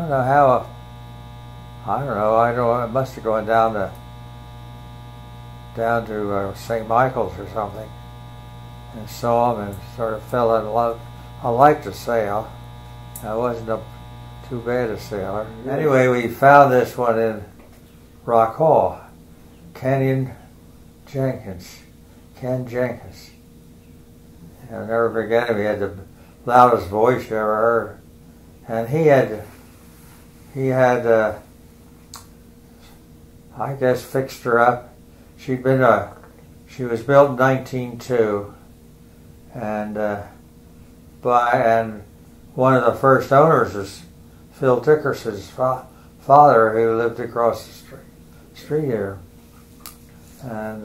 don't know how, I don't know, I must have gone down to St. Michael's or something and saw him and sort of fell in love. I liked to sail. I wasn't too bad a sailor. Anyway, we found this one in Rock Hall. Ken Jenkins. I'll never forget him. He had the loudest voice you ever heard. And he had I guess fixed her up. She was built in 1902, and one of the first owners was Phil Dickerson's father, who lived across the street here. And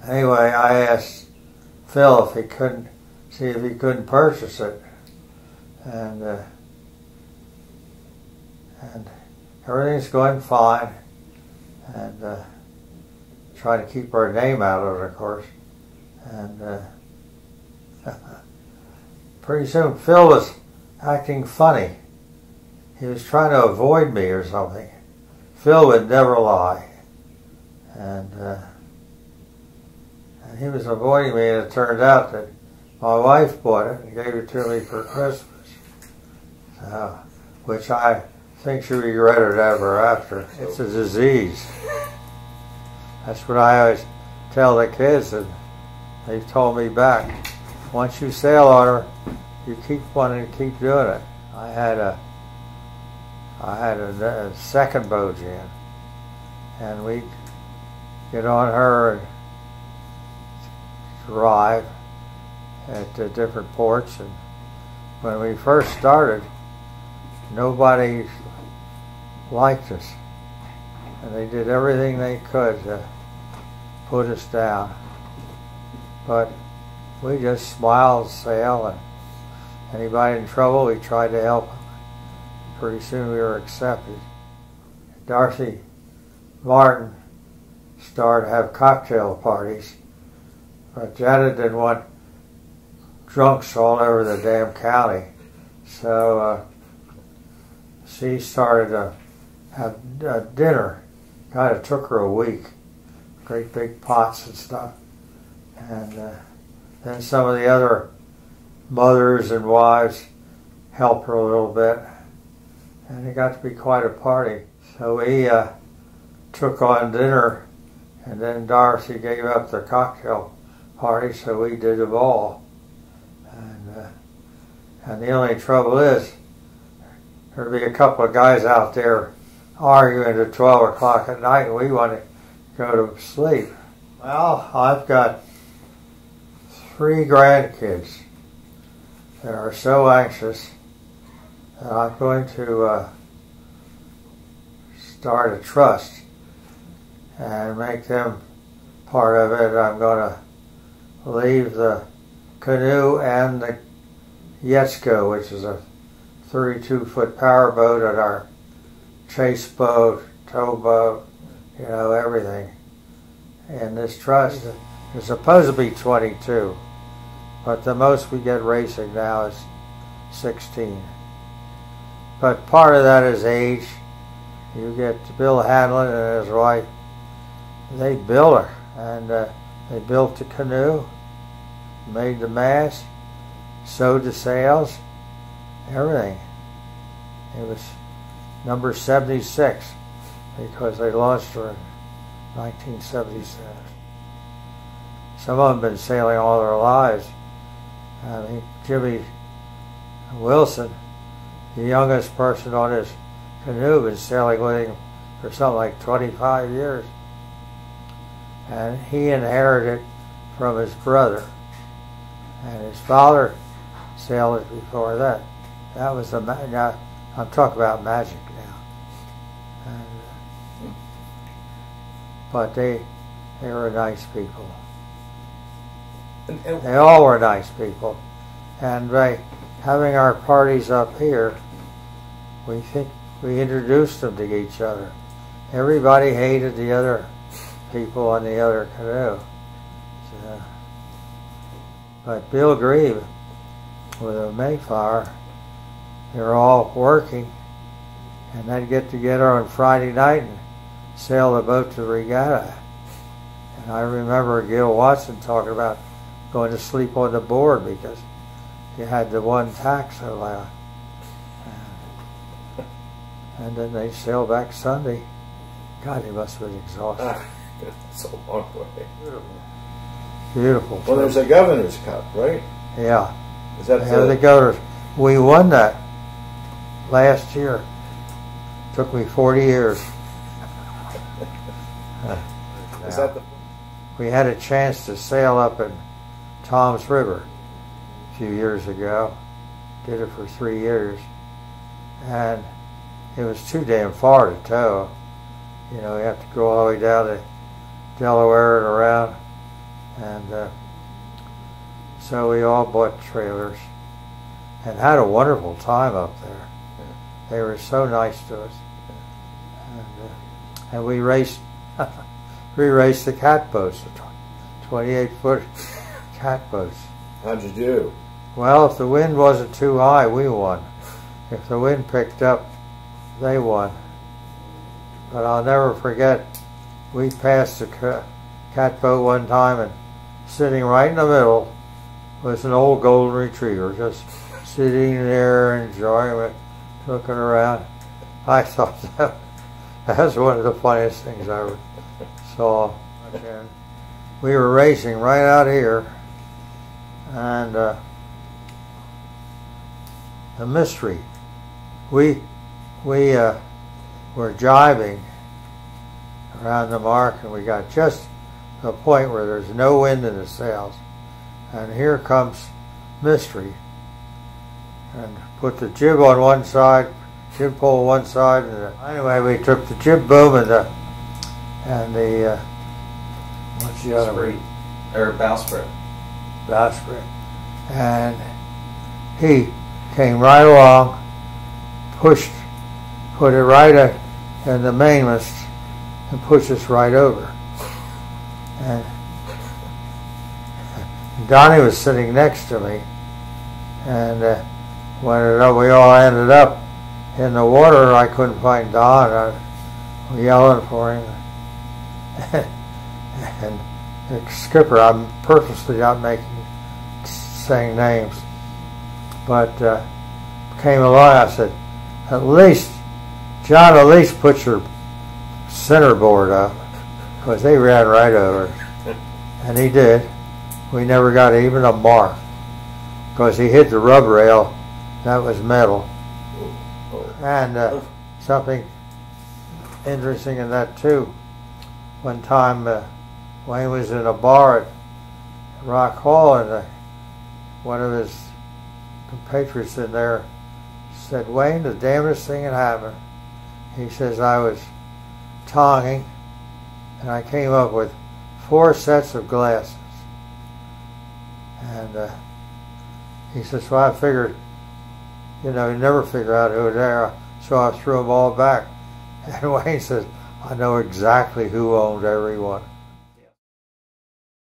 anyway, I asked Phil if he couldn't purchase it, and everything's going fine, and trying to keep our name out of it, of course. And pretty soon Phil was acting funny. He was trying to avoid me or something. Phil would never lie. And he was avoiding me, and it turned out that my wife bought it and gave it to me for Christmas, which I think she regretted ever after. It's a disease. That's what I always tell the kids, and they've told me back. Once you sail on her, you keep wanting to keep doing it. I had a second boat in, and we'd get on her and drive at different ports. And when we first started, nobody liked us, and they did everything they could to put us down. But we just smiled, sail, and anybody in trouble, we tried to help them. Pretty soon we were accepted. Dorothy Martin started to have cocktail parties, but Janet didn't want drunks all over the damn county, so she started to have dinner. Kind of took her a week, great big pots and stuff, and then some of the other mothers and wives helped her a little bit, and it got to be quite a party. So we took on dinner, and then Dorothy gave up the cocktail party, so we did a ball. And the only trouble is, there'd be a couple of guys out there arguing at 12 o'clock at night, and we want to go to sleep. Well, I've got 3 grandkids that are so anxious that I'm going to start a trust and make them part of it. I'm going to leave the Canoe and the Yetsko, which is a 32-foot power boat, and our chase boat, tow boat, everything. And this trust is supposed to be 22, but the most we get racing now is 16. But part of that is age. You get Bill Hanlon and his wife. They built her, and they built the Canoe, made the mast, sewed the sails, everything. It was number 76 because they launched her in 1977. Some of them have been sailing all their lives. I mean, Jimmy Wilson, the youngest person on his canoe, been sailing with him for something like 25 years. And he inherited it from his brother. And his father sailed it before that. That was the now I'm talking about magic now. And, but they were nice people. They all were nice people. And by having our parties up here, we think we introduced them to each other. Everybody hated the other people on the other canoe. So, but Bill Grieve with a Mayflower they're all working, and they'd get together on Friday night and sail the boat to the regatta. And I remember Gil Watson talking about going to sleep on the board because you had the one tack so loud. And then they sail back Sunday. God, he must have been exhausted. That's a long way. Beautiful. Beautiful. Well, there's a Governor's Cup, right? Yeah. Is that the Governor's? We won that last year. Took me 40 years. Is that the? We had a chance to sail up in Tom's River a few years ago. Did it for 3 years. And it was too damn far to tow. You know, you have to go all the way down to Delaware and around. And so we all bought trailers and had a wonderful time up there. They were so nice to us. And we raced the cat boats, the 28-foot cat boats. How'd you do? Well, if the wind wasn't too high, we won. If the wind picked up, they won. But I'll never forget, we passed a cat boat one time, and sitting right in the middle was an old golden retriever, just sitting there enjoying it, looking around. I thought that was one of the funniest things I ever saw. And we were racing right out here, and the mystery. We were jibing around the mark, and we got just to a point where there's no wind in the sails, and here comes Mystery, and put the jib on one side, jib pole on one side, and anyway, we took the jib boom and the what's the other one? Or bowsprit. Bowsprit, and he came right along, put it right in the mainmast, and pushed us right over. And Donnie was sitting next to me, and when we all ended up in the water, I couldn't find Don. I was yelling for him. And the skipper, I'm purposely not saying names, but came along. I said, John, at least put your centerboard up, because they ran right over us. And he did. We never got even a mark, because he hit the rub rail. That was metal. And something interesting in that too. One time, Wayne was in a bar at Rock Hall, and one of his compatriots in there said, "Wayne, the damnedest thing had happened." He says, "I was tonging, and I came up with 4 sets of glasses." And he says, "Well, I figured, you never figure out who they are, so I threw them all back." And Wayne says, "I know exactly who owned every one."